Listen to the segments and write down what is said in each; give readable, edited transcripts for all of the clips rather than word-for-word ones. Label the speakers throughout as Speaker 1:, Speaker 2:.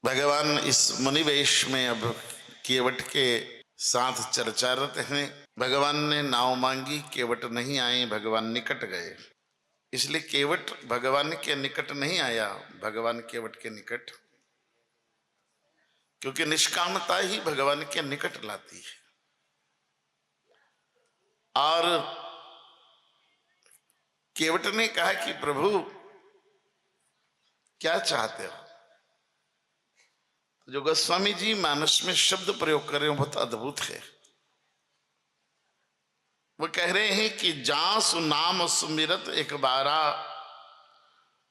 Speaker 1: भगवान इस मुनिवेश में अब केवट के साथ चर्चारत हैं। भगवान ने नाव मांगी, केवट नहीं आए, भगवान निकट गए। इसलिए केवट भगवान के निकट नहीं आया, भगवान केवट के निकट, क्योंकि निष्कामता ही भगवान के निकट लाती है। और केवट ने कहा कि प्रभु क्या चाहते हो? जो गोस्वामी जी मानस में शब्द प्रयोग कर रहे हो बहुत अद्भुत है। वो कह रहे हैं कि जासु नाम सुमिरत एक बारा,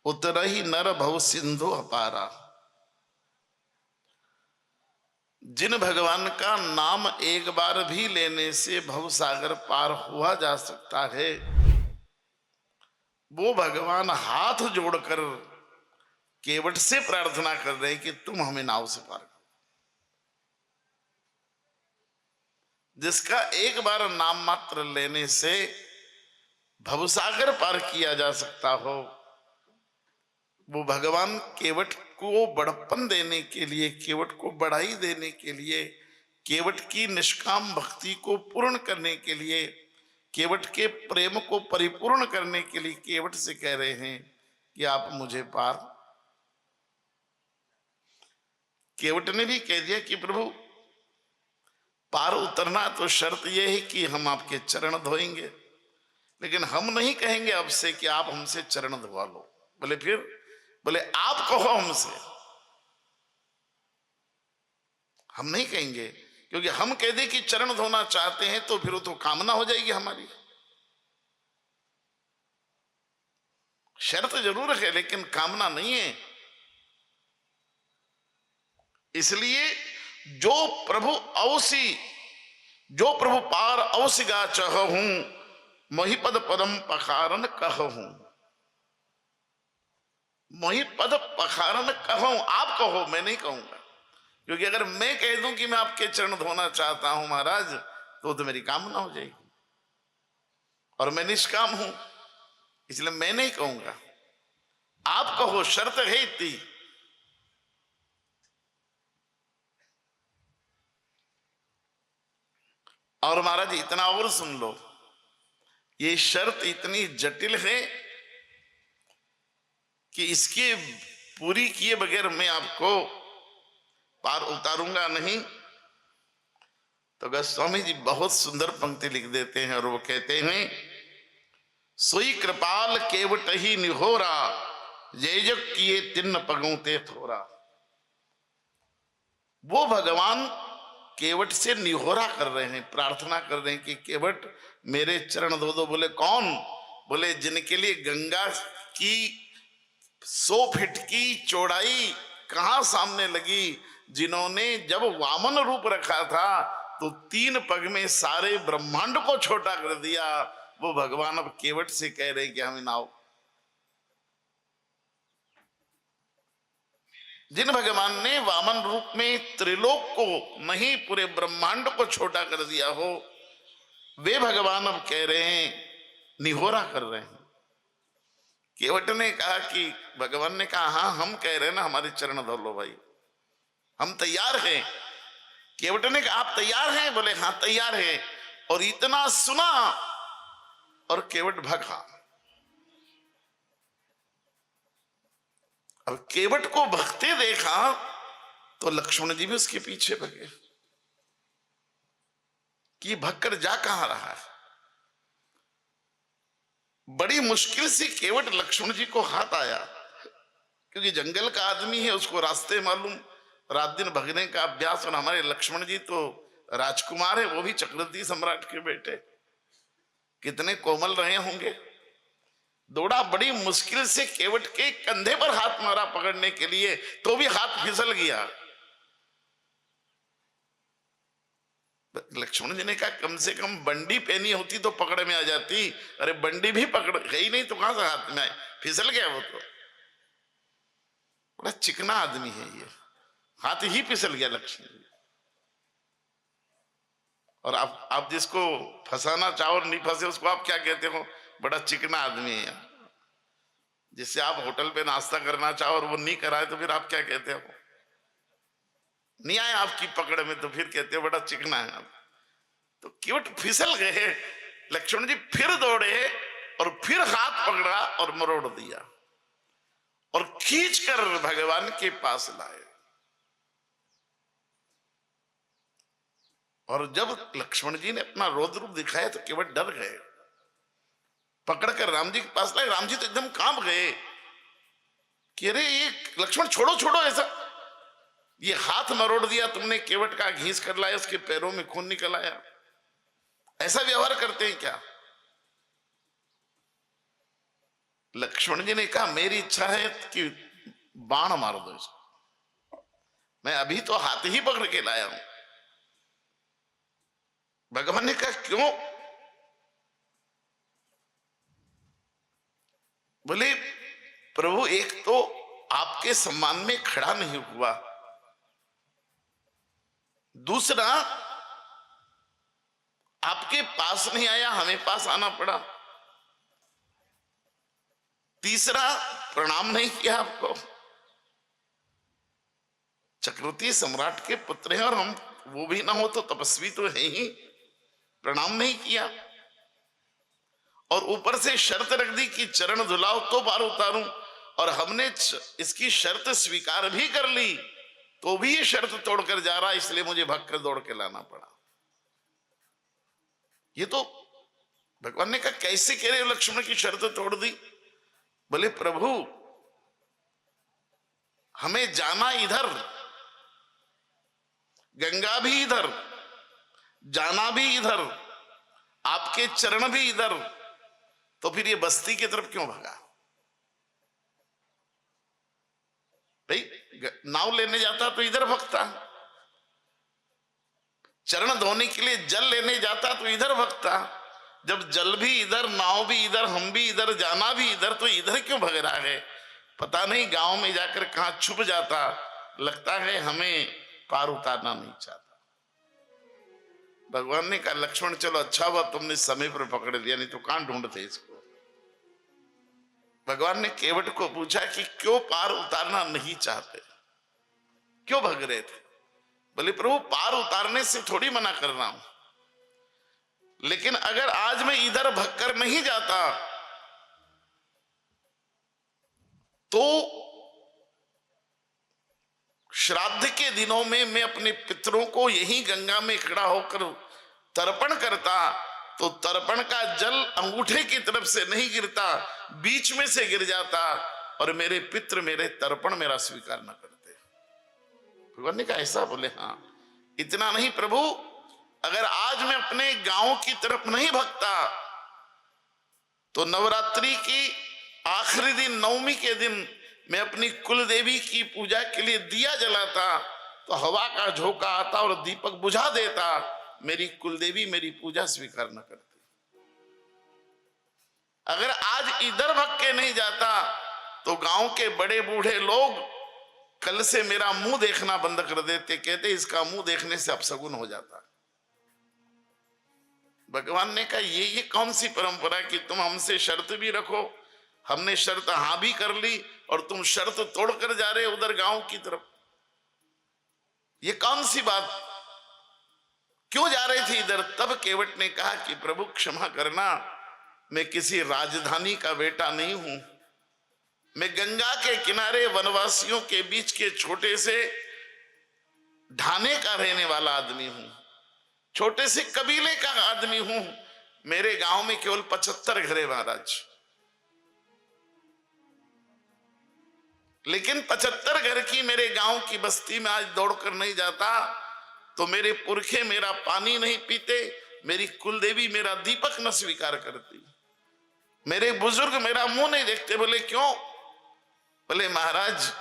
Speaker 1: उतरही नर भव सिंधु अपारा। जिन भगवान का नाम एक बार भी लेने से भव सागर पार हुआ जा सकता है, वो भगवान हाथ जोड़कर केवट से प्रार्थना कर रहे हैं कि तुम हमें नाव से पार करो। जिसका एक बार नाम मात्र लेने से भवसागर पार किया जा सकता हो, वो भगवान केवट को बड़प्पन देने के लिए, केवट को बढ़ाई देने के लिए, केवट की निष्काम भक्ति को पूर्ण करने के लिए, केवट के प्रेम को परिपूर्ण करने के लिए केवट से कह रहे हैं कि आप मुझे पार। केवट ने भी कह दिया कि प्रभु पार उतरना तो शर्त यह है कि हम आपके चरण धोएंगे, लेकिन हम नहीं कहेंगे अब से कि आप हमसे चरण धोवा लो। बोले फिर? बोले आप कहो हमसे, हम नहीं कहेंगे, क्योंकि हम कह दे कि चरण धोना चाहते हैं तो फिर वो तो कामना हो जाएगी हमारी। शर्त जरूर है लेकिन कामना नहीं है। इसलिए जो प्रभु अवसी, जो प्रभु पार अवसिगा चहूं, महिपद पदम पखारन कहूं। महिपद पखारन कहूं, आप कहो, मैं नहीं कहूंगा, क्योंकि अगर मैं कह दूं कि मैं आपके चरण धोना चाहता हूं महाराज, तो मेरी कामना हो जाएगी और मैं निष्काम हूं, इसलिए मैं नहीं कहूंगा, आप कहो, शर्त है इतनी। और महाराज इतना और सुन लो, ये शर्त इतनी जटिल है कि इसके पूरी किए बगैर मैं आपको पार उतारूंगा नहीं। तो गोस्वामी जी बहुत सुंदर पंक्ति लिख देते हैं और वो कहते हैं, सोई कृपाल केवट ही निहोरा, जय जग किए तिन्न पगोते थोरा। वो भगवान केवट से निहोरा कर रहे हैं, प्रार्थना कर रहे हैं कि केवट मेरे चरण धो दो। बोले कौन? बोले जिनके लिए गंगा की 100 फीट की चौड़ाई कहां सामने लगी, जिन्होंने जब वामन रूप रखा था तो 3 पग में सारे ब्रह्मांड को छोटा कर दिया, वो भगवान अब केवट से कह रहे हैं कि हमें नाव। जिन भगवान ने वामन रूप में त्रिलोक को नहीं पूरे ब्रह्मांड को छोटा कर दिया हो, वे भगवान अब कह रहे हैं, निहोरा कर रहे हैं। केवट ने कहा कि भगवान ने कहा हाँ हम कह रहे हैं ना, हमारे चरण धो लो भाई, हम तैयार हैं। केवट ने कहा आप तैयार हैं? बोले हाँ तैयार है। और इतना सुना और केवट भगा। अब केवट को भगते देखा तो लक्ष्मण जी भी उसके पीछे भगे कि भगकर जा कहां रहा है। बड़ी मुश्किल से केवट लक्ष्मण जी को हाथ आया, क्योंकि जंगल का आदमी है, उसको रास्ते मालूम, रात दिन भगने का अभ्यास। और हमारे लक्ष्मण जी तो राजकुमार है, वो भी चक्रवर्ती सम्राट के बेटे, कितने कोमल रहे होंगे। दौड़ा, बड़ी मुश्किल से केवट के कंधे पर हाथ मारा पकड़ने के लिए, तो भी हाथ फिसल गया। लक्ष्मण जी ने कहा कम से कम बंडी पहनी होती तो पकड़ में आ जाती। अरे बंडी भी पकड़ गई नहीं तो कहां से हाथ में आए, फिसल गया वो तो। बड़ा चिकना आदमी है ये, हाथ ही फिसल गया लक्ष्मण जी। और आप जिसको फंसाना चाहो और नहीं फंसे उसको आप क्या कहते हो? बड़ा चिकना आदमी है। जिससे आप होटल पे नाश्ता करना चाहो और वो नहीं कराए तो फिर आप क्या कहते हो? नहीं आए आपकी पकड़ में, तो फिर कहते हो बड़ा चिकना है आप। तो केवट फिसल गए। लक्ष्मण जी फिर दौड़े और फिर हाथ पकड़ा और मरोड़ दिया और खींचकर भगवान के पास लाए। और जब लक्ष्मण जी ने अपना रौद्र रूप दिखाया तो केवट डर गए। पकड़कर राम जी के पास लाए। राम जी तो एकदम कांप गए कि अरे ये लक्ष्मण छोड़ो छोड़ो, ऐसा ये हाथ मरोड़ दिया तुमने, केवट का घींच कर लाया, उसके पैरों में खून निकल आया, ऐसा व्यवहार करते हैं क्या? लक्ष्मण जी ने कहा मेरी इच्छा है कि बाण मार दो इसको, मैं अभी तो हाथ ही पकड़ के लाया हूं। भगवान ने कहा क्यों? बोले प्रभु एक तो आपके सम्मान में खड़ा नहीं हुआ, दूसरा आपके पास नहीं आया, हमें पास आना पड़ा, तीसरा प्रणाम नहीं किया आपको। चक्रवर्ती सम्राट के पुत्र हैं और हम वो भी ना हो तो तपस्वी तो है ही, प्रणाम नहीं किया और ऊपर से शर्त रख दी कि चरण धुलाओ तो पार उतारूं, और हमने इसकी शर्त स्वीकार भी कर ली तो भी ये शर्त तोड़कर जा रहा, इसलिए मुझे भाग कर दौड़ के लाना पड़ा। ये तो भगवान ने कहा कैसे कह रहे हो, लक्ष्मण की शर्त तोड़ दी? बोले प्रभु हमें जाना इधर, गंगा भी इधर, जाना भी इधर, आपके चरण भी इधर, तो फिर ये बस्ती की तरफ क्यों भागा? भाई नाव लेने जाता तो इधर भगता, चरण धोने के लिए जल लेने जाता तो इधर भगता, जब जल भी इधर, नाव भी इधर, हम भी इधर, जाना भी इधर, तो इधर क्यों भग रहा है? पता नहीं गांव में जाकर कहां छुप जाता, लगता है हमें पार उतारना नहीं चाहता। भगवान ने कहा लक्ष्मण चलो अच्छा हुआ तुमने समय पर पकड़ लिया, नहीं तो कहां ढूंढते इसको। भगवान ने केवट को पूछा कि क्यों पार उतारना नहीं चाहते, क्यों भग रहे थे? बोले प्रभु पार उतारने से थोड़ी मना कर रहा हूं, लेकिन अगर आज मैं इधर भगकर नहीं जाता तो श्राद्ध के दिनों में मैं अपने पितरों को यही गंगा में खड़ा होकर तर्पण करता, तो तर्पण का जल अंगूठे की तरफ से नहीं गिरता, बीच में से गिर जाता और मेरे पितृ मेरे तर्पण मेरा स्वीकार न करते। भगवान ने कहा ऐसा? बोले हाँ। इतना नहीं प्रभु, अगर आज मैं अपने गांव की तरफ नहीं भगता तो नवरात्रि की आखिरी दिन, नवमी के दिन मैं अपनी कुल देवी की पूजा के लिए दिया जलाता तो हवा का झोंका आता और दीपक बुझा देता, मेरी कुल देवी मेरी पूजा स्वीकार न करती। अगर आज इधर भग के नहीं जाता तो गांव के बड़े बूढ़े लोग कल से मेरा मुंह देखना बंद कर देते, कहते इसका मुंह देखने से अपशगुन हो जाता। भगवान ने कहा ये कौन सी परंपरा कि तुम हमसे शर्त भी रखो, हमने शर्त हां भी कर ली और तुम शर्त तोड़कर जा रहे उधर गांव की तरफ, ये कौन सी बात? क्यों जा रहे थे इधर? तब केवट ने कहा कि प्रभु क्षमा करना, मैं किसी राजधानी का बेटा नहीं हूं, मैं गंगा के किनारे वनवासियों के बीच के छोटे से ढाने का रहने वाला आदमी हूं, छोटे से कबीले का आदमी हूं। मेरे गांव में केवल 75 घर है महाराज, लेकिन 75 घर की मेरे गांव की बस्ती में आज दौड़कर नहीं जाता तो मेरे पुरखे मेरा पानी नहीं पीते, मेरी कुलदेवी मेरा दीपक न स्वीकार करती, मेरे बुजुर्ग मेरा मुंह नहीं देखते। बोले क्यों? बोले महाराज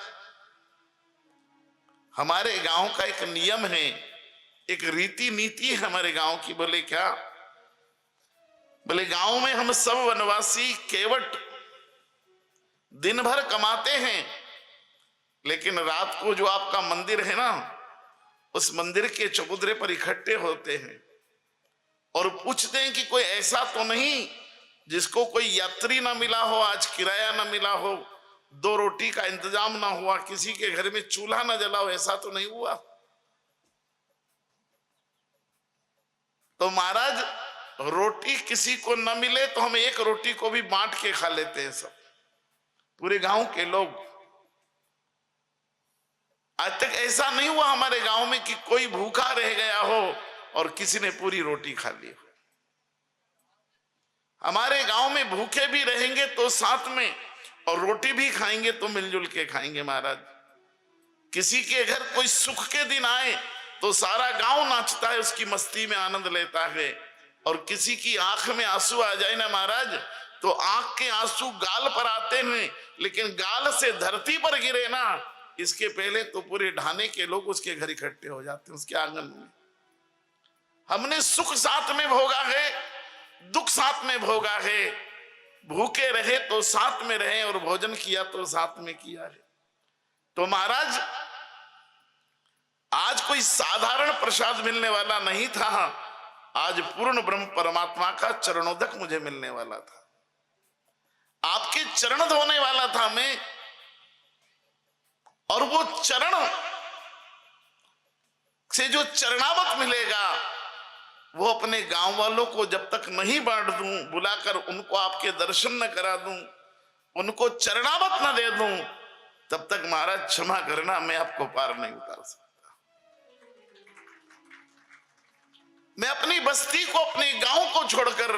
Speaker 1: हमारे गांव का एक नियम है, एक रीति नीति है हमारे गांव की। बोले क्या? बोले गांव में हम सब वनवासी केवट दिन भर कमाते हैं, लेकिन रात को जो आपका मंदिर है ना, उस मंदिर के चबूतरे पर इकट्ठे होते हैं और पूछते हैं कि कोई ऐसा तो नहीं जिसको कोई यात्री ना मिला हो, आज किराया ना मिला हो, 2 रोटी का इंतजाम ना हुआ, किसी के घर में चूल्हा ना जला हो, ऐसा तो नहीं हुआ? तो महाराज रोटी किसी को न मिले तो हम एक रोटी को भी बांट के खा लेते हैं सब, पूरे गांव के लोग। आज तक ऐसा नहीं हुआ हमारे गांव में कि कोई भूखा रह गया हो और किसी ने पूरी रोटी खा ली हो। हमारे गांव में भूखे भी रहेंगे तो साथ में, और रोटी भी खाएंगे तो मिलजुल के खाएंगे महाराज। किसी के घर कोई सुख के दिन आए तो सारा गांव नाचता है, उसकी मस्ती में आनंद लेता है। और किसी की आंख में आंसू आ जाए ना महाराज, तो आंख के आंसू गाल पर आते हैं, लेकिन गाल से धरती पर गिरे ना, इसके पहले तो पूरे ढाने के लोग उसके घर इकट्ठे हो जाते हैं, उसके आंगन में। हमने सुख साथ में भोगा है, दुख साथ में भोगा है, भूखे रहे तो साथ में रहे और भोजन किया तो साथ में किया है। तो महाराज आज कोई साधारण प्रसाद मिलने वाला नहीं था, आज पूर्ण ब्रह्म परमात्मा का चरणोदक मुझे मिलने वाला था, आपके चरण धोने वाला था मैं। और वो चरण से जो चरणामत मिलेगा वो अपने गांव वालों को जब तक नहीं बांट दूं, बुलाकर उनको आपके दर्शन न करा दूं, उनको चरणामत न दे दूं, तब तक महाराज क्षमा करना, मैं आपको पार नहीं उतार सकता। मैं अपनी बस्ती को, अपने गांव को छोड़कर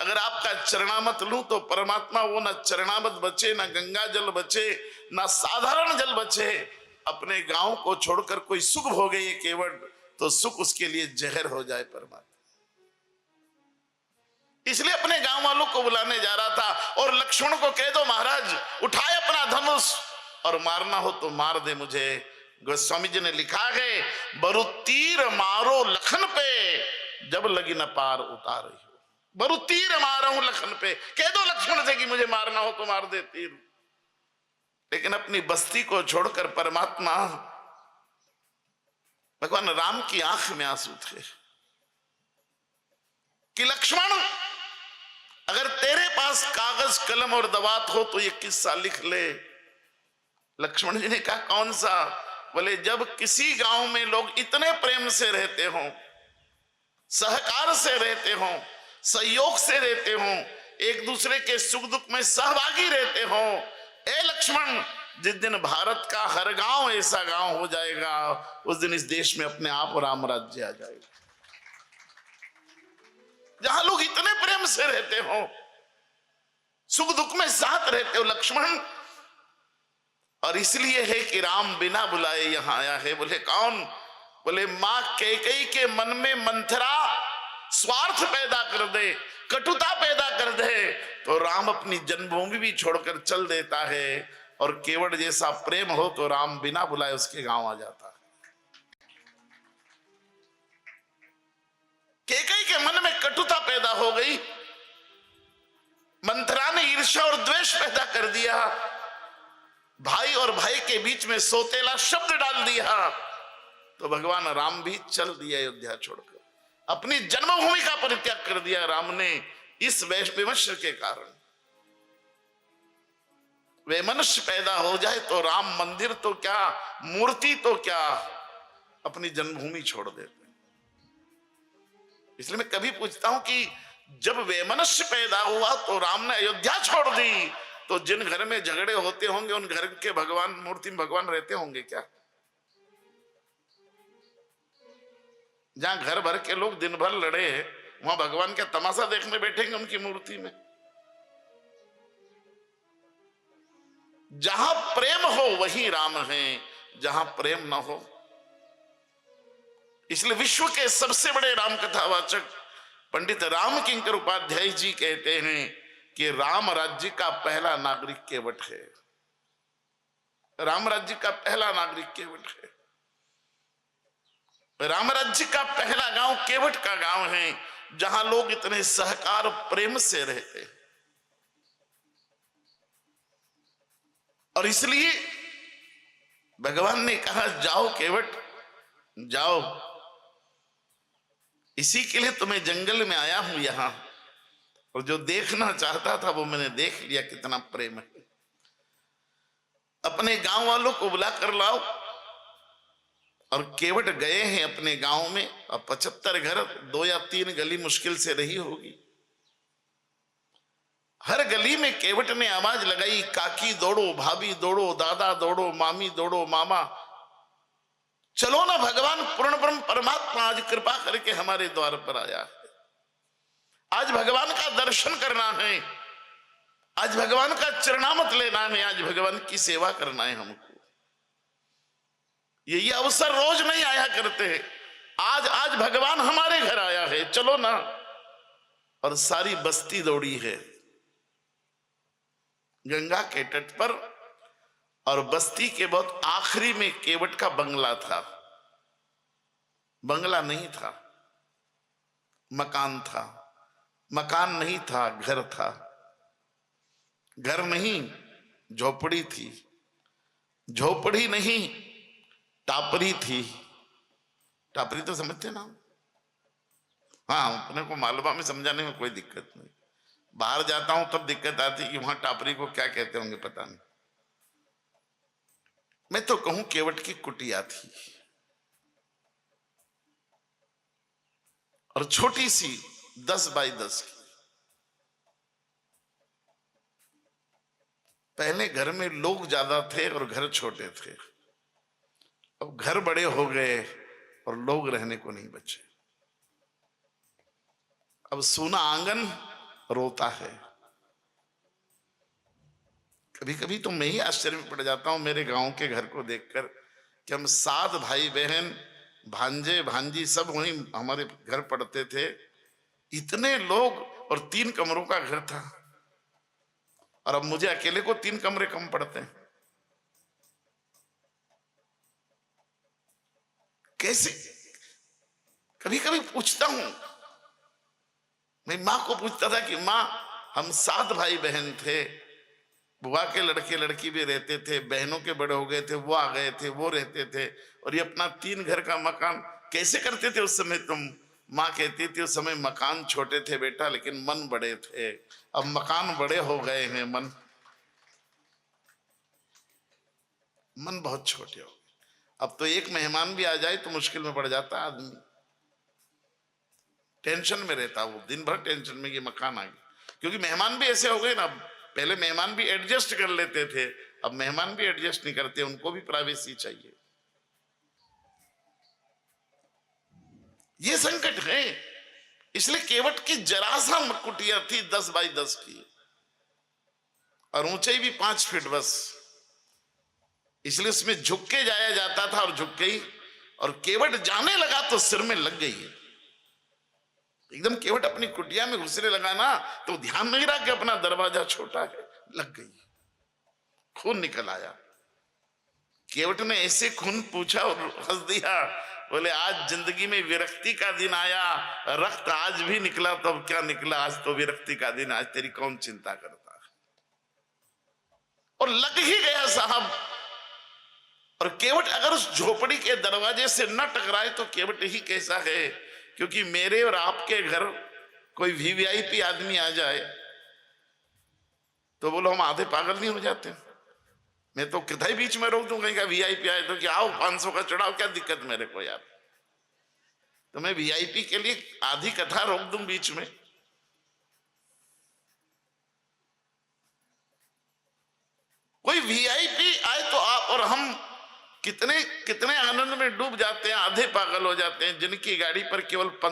Speaker 1: अगर आपका चरणामत लूं तो परमात्मा वो ना चरणामत बचे, ना गंगा जल बचे, ना साधारण जल बचे। अपने गांव को छोड़कर कोई सुख भोगे ये केवट, तो सुख उसके लिए जहर हो जाए परमात्मा। इसलिए अपने गांव वालों को बुलाने जा रहा था। और लक्ष्मण को कह दो महाराज उठाए अपना धनुष और मारना हो तो मार दे मुझे। गोस्वामी जी ने लिखा है, बरु तीर मारो लखन पे, जब लगी न पार उतार रही हो। बरु तीर मारा हूं लखन पे, कह दो लक्ष्मण से कि मुझे मारना हो तो मार दे तीर। लेकिन अपनी बस्ती को छोड़कर परमात्मा, भगवान राम की आंख में आंसू थे कि लक्ष्मण अगर तेरे पास कागज कलम और दवात हो तो ये किस्सा लिख ले। लक्ष्मण जी ने कहा कौन सा? बोले जब किसी गांव में लोग इतने प्रेम से रहते हों, सहकार से रहते हों, सहयोग से रहते हों, एक दूसरे के सुख दुख में सहभागी रहते हों, ए लक्ष्मण जिस दिन भारत का हर गांव ऐसा गांव हो जाएगा, उस दिन इस देश में अपने आप राम राज्य आ जाएगा, जहां लोग इतने प्रेम से रहते हो, सुख दुख में साथ रहते हो लक्ष्मण। और इसलिए है कि राम बिना बुलाए यहां आया है। बोले कौन? बोले मां कैकेयी के मन में मंथरा स्वार्थ पैदा कर दे, कटुता पैदा कर दे, तो राम अपनी जन्मभूमि भी छोड़कर चल देता है। और केवट जैसा प्रेम हो तो राम बिना बुलाए उसके गांव आ जाता है। कैकेयी के मन में कटुता पैदा हो गई, मंथरा ने ईर्ष्या और द्वेष पैदा कर दिया, भाई और भाई के बीच में सौतेला शब्द डाल दिया, तो भगवान राम भी चल दिया अयोध्या छोड़कर, अपनी जन्मभूमि का परित्याग कर दिया राम ने इस वैमनस्य के कारण। वैमनस्य पैदा हो जाए तो राम मंदिर तो क्या, मूर्ति तो क्या, अपनी जन्मभूमि छोड़ देते। इसलिए मैं कभी पूछता हूं कि जब वैमनस्य पैदा हुआ तो राम ने अयोध्या छोड़ दी, तो जिन घर में झगड़े होते होंगे उन घर के भगवान मूर्ति में भगवान रहते होंगे क्या? जहां घर भर के लोग दिन भर लड़े वहां भगवान का तमाशा देखने बैठेंगे उनकी मूर्ति में? जहां प्रेम हो वही राम है, जहां प्रेम ना हो। इसलिए विश्व के सबसे बड़े राम कथावाचक पंडित राम किंकर उपाध्याय जी कहते हैं कि राम राज्य का पहला नागरिक केवट है। राम राज्य का पहला नागरिक केवट है। राम राज्य का पहला गांव केवट का गांव है, जहां लोग इतने सहकार प्रेम से रहते हैं। और इसलिए भगवान ने कहा जाओ केवट जाओ, इसी के लिए तुम्हें जंगल में आया हूं यहां, और जो देखना चाहता था वो मैंने देख लिया, कितना प्रेम है। अपने गांव वालों को बुला कर लाओ और केवट गए हैं अपने गांव में, और 75 घर, 2 या 3 गली मुश्किल से रही होगी। हर गली में केवट ने आवाज लगाई, काकी दौड़ो, भाभी दौड़ो, दादा दौड़ो, मामी दौड़ो, मामा चलो ना, भगवान पूर्ण ब्रह्म परमात्मा आज कृपा करके हमारे द्वार पर आया है। आज भगवान का दर्शन करना है, आज भगवान का चरणामत लेना है, आज भगवान की सेवा करना है हमको। ये अवसर रोज नहीं आया करते हैं, आज भगवान हमारे घर आया है, चलो ना। और सारी बस्ती दौड़ी है गंगा के तट पर, और बस्ती के बहुत आखिरी में केवट का बंगला था। बंगला नहीं था, मकान था। मकान नहीं था, घर था। घर नहीं, झोपड़ी थी। झोपड़ी नहीं, टापरी थी। टापरी तो समझते ना? हाँ, अपने को मालवा में समझाने में कोई दिक्कत नहीं। बाहर जाता हूं तब दिक्कत आती कि वहां टापरी को क्या कहते होंगे पता नहीं। मैं तो कहूं केवट की कुटिया थी, और छोटी सी 10 बाई 10 की। पहले घर में लोग ज्यादा थे और घर छोटे थे। अब घर बड़े हो गए और लोग रहने को नहीं बचे। अब सूना आंगन रोता है। कभी कभी तो मैं ही आश्चर्य में पड़ जाता हूं मेरे गांव के घर को देखकर, कि हम 7 भाई बहन, भांजे भांजी सब वहीं हमारे घर पड़ते थे। इतने लोग, और 3 कमरों का घर था, और अब मुझे अकेले को 3 कमरे कम पड़ते हैं। कैसे? कभी कभी पूछता हूं, मैं मां को पूछता था कि मां, हम 7 भाई बहन थे, बुआ के लड़के लड़की भी रहते थे, बहनों के बड़े हो गए थे, वो आ गए थे, वो रहते थे, और ये अपना 3 घर का मकान कैसे करते थे उस समय? तुम माँ कहती थी उस समय मकान छोटे थे बेटा, लेकिन मन बड़े थे। अब मकान बड़े हो गए हैं, मन बहुत छोटे हो गए। अब तो एक मेहमान भी आ जाए तो मुश्किल में पड़ जाता आदमी, टेंशन में रहता, वो दिन भर टेंशन में कि मकान आ गया। क्योंकि मेहमान भी ऐसे हो गए ना, पहले मेहमान भी एडजस्ट कर लेते थे, अब मेहमान भी एडजस्ट नहीं करते, उनको भी प्राइवेसी चाहिए। ये संकट है। इसलिए केवट की जरा सा कुटिया थी 10 बाई 10 की, और ऊंचाई भी 5 फीट बस। इसलिए उसमें झुक के जाया जाता था, और झुक गई, और केवट जाने लगा तो सिर में लग गई है। एकदम केवट अपनी कुटिया में घुसने लगा ना, तो ध्यान नहीं रहा कि अपना दरवाजा छोटा है, लग गई, खून निकल आया। केवट ने ऐसे खून पूछा और हंस दिया, बोले आज जिंदगी में विरक्ति का दिन आया, रक्त आज भी निकला तो अब क्या निकला, आज तो विरक्ति का दिन, आज तेरी कौन चिंता करता है। और लग ही गया साहब। और केवट अगर उस झोपड़ी के दरवाजे से न टकराए तो केवट ही कैसा है। क्योंकि मेरे और आपके घर कोई वीवीआईपी आदमी आ जाए तो बोलो हम आधे पागल नहीं हो जाते? मैं तो किधर बीच में रोक दूं, कहीं का वीआईपी आए तो कि आओ 500 का चढ़ाओ, क्या दिक्कत मेरे को यार। तो मैं वीआईपी के लिए आधी कथा रोक दूं बीच में? कोई वीआईपी आए तो आप और हम कितने कितने आनंद में डूब जाते हैं, आधे पागल हो जाते हैं। जिनकी गाड़ी पर केवल 15